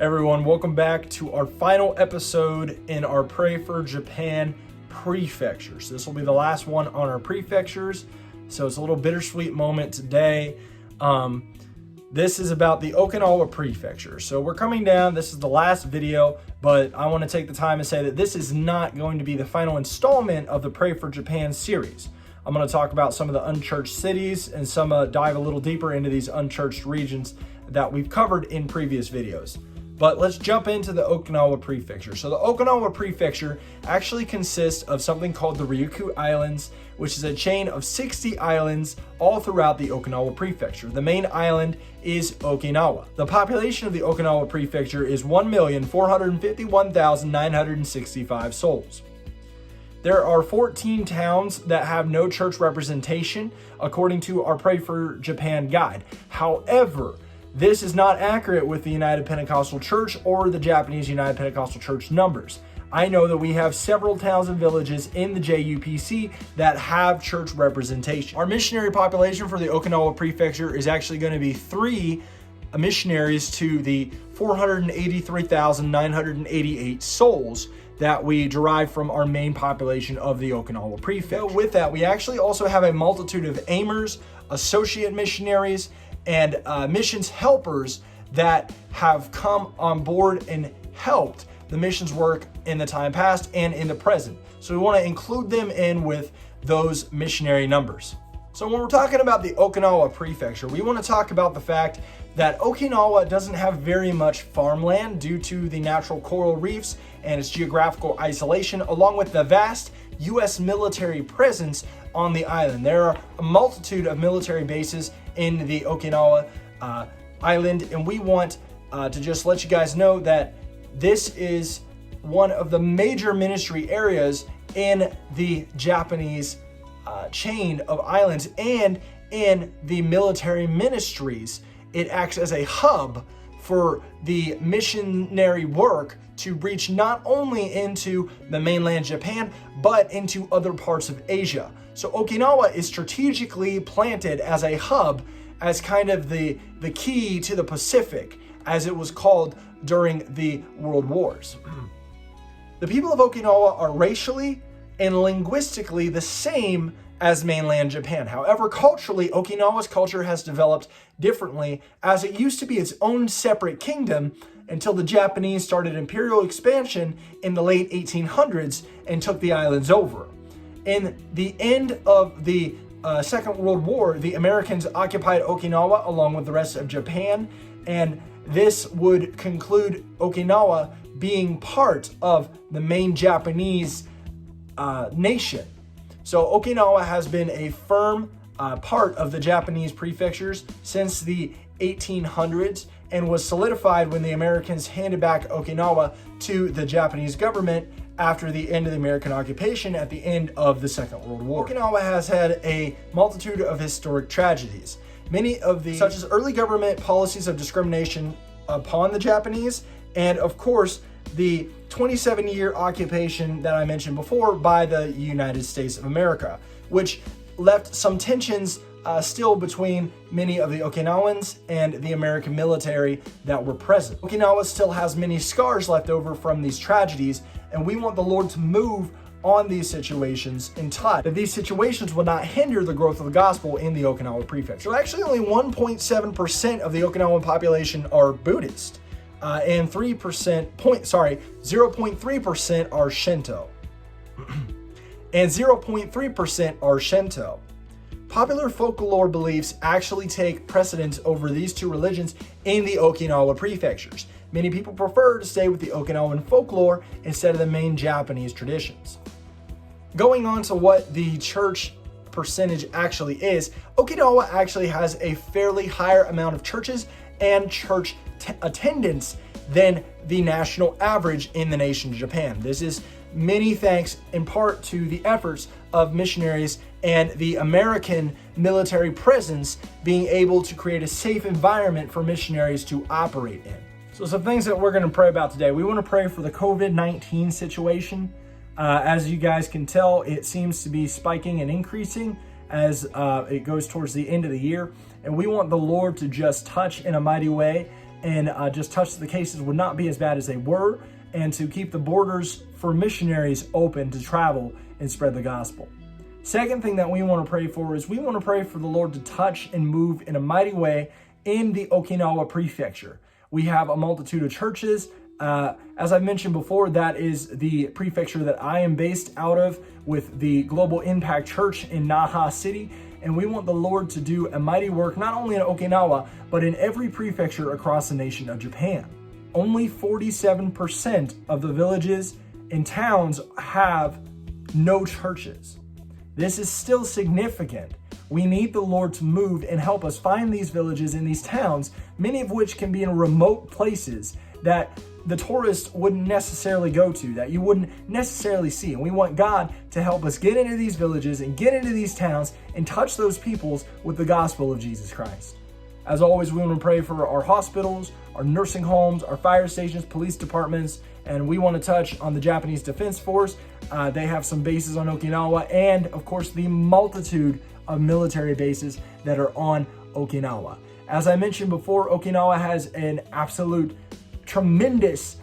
Everyone, welcome back to our final episode in our Pray4Japan prefectures. This will be the last one on our prefectures, so it's a little bittersweet moment today. This is about the Okinawa prefecture. So we're coming down, this is the last video, but I want to take the time and say that this is not going to be the final installment of the Pray4Japan series. I'm going to talk about some of the unchurched cities and dive a little deeper into these unchurched regions that we've covered in previous videos. But let's jump into the Okinawa prefecture. So the Okinawa prefecture actually consists of something called the Ryukyu Islands, which is a chain of 60 islands all throughout the Okinawa prefecture. The main island is Okinawa. The population of the Okinawa prefecture is 1,451,965 souls. There are 14 towns that have no church representation, according to our Pray4Japan guide. However, this is not accurate with the United Pentecostal Church or the Japanese United Pentecostal Church numbers. I know that we have several towns and villages in the JUPC that have church representation. Our missionary population for the Okinawa prefecture is actually going to be 3 missionaries to the 483,988 souls that we derive from our main population of the Okinawa prefecture. So with that, we actually also have a multitude of aimers, associate missionaries, and missions helpers that have come on board and helped the missions work in the time past and in the present. So we want to include them in with those missionary numbers. So when we're talking about the Okinawa prefecture, we want to talk about the fact that Okinawa doesn't have very much farmland due to the natural coral reefs and its geographical isolation, along with the vast U.S. military presence on the island. There are a multitude of military bases in the Okinawa island, and we want to just let you guys know that this is one of the major ministry areas in the Japanese chain of islands, and in the military ministries. It acts as a hub for the missionary work to reach not only into the mainland Japan, but into other parts of Asia. So Okinawa is strategically planted as a hub, as kind of the key to the Pacific, as it was called during the World Wars. The people of Okinawa are racially and linguistically the same as mainland Japan. However, culturally, Okinawa's culture has developed differently, as it used to be its own separate kingdom until the Japanese started imperial expansion in the late 1800s and took the islands over. In the end of the Second World War, the Americans occupied Okinawa along with the rest of Japan, and this would conclude Okinawa being part of the main Japanese nation. So Okinawa has been a firm part of the Japanese prefectures since the 1800s, and was solidified when the Americans handed back Okinawa to the Japanese government after the end of the American occupation at the end of the Second World War. Okinawa has had a multitude of historic tragedies, many of these such as early government policies of discrimination upon the Japanese, and of course the 27-year occupation that I mentioned before by the United States of America, which left some tensions still between many of the Okinawans and the American military that were present. Okinawa still has many scars left over from these tragedies, and we want the Lord to move on these situations in time, that these situations will not hinder the growth of the gospel in the Okinawa prefecture. So actually only 1.7% of the Okinawan population are Buddhist, and 0.3% are Shinto. And 0.3% are Shinto. Popular folklore beliefs actually take precedence over these two religions in the Okinawa prefectures. Many people prefer to stay with the Okinawan folklore instead of the main Japanese traditions. Going on to what the church percentage actually is, Okinawa actually has a fairly higher amount of churches and church attendance than the national average in the nation of Japan. This is many thanks in part to the efforts of missionaries and the American military presence being able to create a safe environment for missionaries to operate in. So some things that we're going to pray about today. We want to pray for the COVID-19 situation. As you guys can tell, it seems to be spiking and increasing as it goes towards the end of the year. And we want the Lord to just touch in a mighty way and just touch the cases would not be as bad as they were, and to keep the borders for missionaries open to travel and spread the gospel. Second thing that we want to pray for is we want to pray for the Lord to touch and move in a mighty way in the Okinawa Prefecture. We have a multitude of churches. As I mentioned before, that is the prefecture that I am based out of with the Global Impact Church in Naha City. And we want the Lord to do a mighty work, not only in Okinawa, but in every prefecture across the nation of Japan. Only 47% of the villages and towns have no churches. This is still significant. We need the Lord to move and help us find these villages and these towns, many of which can be in remote places that the tourists wouldn't necessarily go to, that you wouldn't necessarily see. And we want God to help us get into these villages and get into these towns and touch those peoples with the gospel of Jesus Christ. As always, we want to pray for our hospitals, our nursing homes, our fire stations, police departments, and we want to touch on the Japanese Defense Force. They have some bases on Okinawa, and of course the multitude of military bases that are on Okinawa. As I mentioned before, Okinawa has an absolute tremendous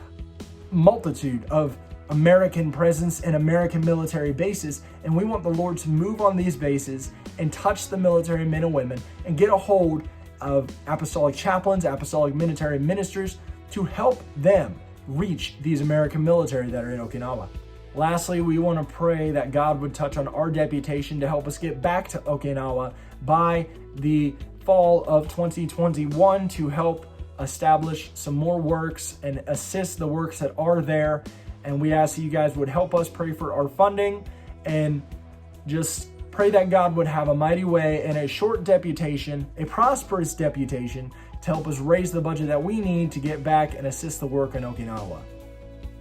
multitude of American presence and American military bases, and we want the Lord to move on these bases and touch the military men and women and get a hold of apostolic chaplains, apostolic military ministers to help them reach these American military that are in Okinawa. Lastly, we want to pray that God would touch on our deputation to help us get back to Okinawa by the fall of 2021 to help establish some more works and assist the works that are there. And we ask that you guys would help us pray for our funding and just pray that God would have a mighty way in a short deputation, a prosperous deputation, to help us raise the budget that we need to get back and assist the work in Okinawa.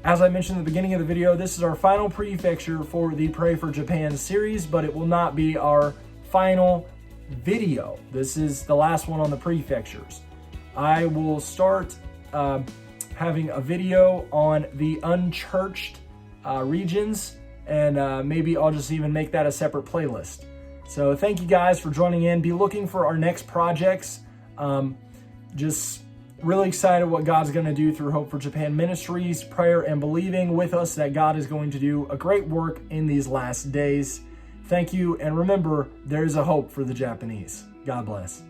As I mentioned at the beginning of the video, this is our final prefecture for the Pray for Japan series, but it will not be our final video. This is the last one on the prefectures. I will start having a video on the unchurched regions, and maybe I'll just even make that a separate playlist. So thank you guys for joining in. Be looking for our next projects. Just really excited what God's going to do through Hope for Japan Ministries, prayer and believing with us that God is going to do a great work in these last days. Thank you, and remember, there is a hope for the Japanese. God bless.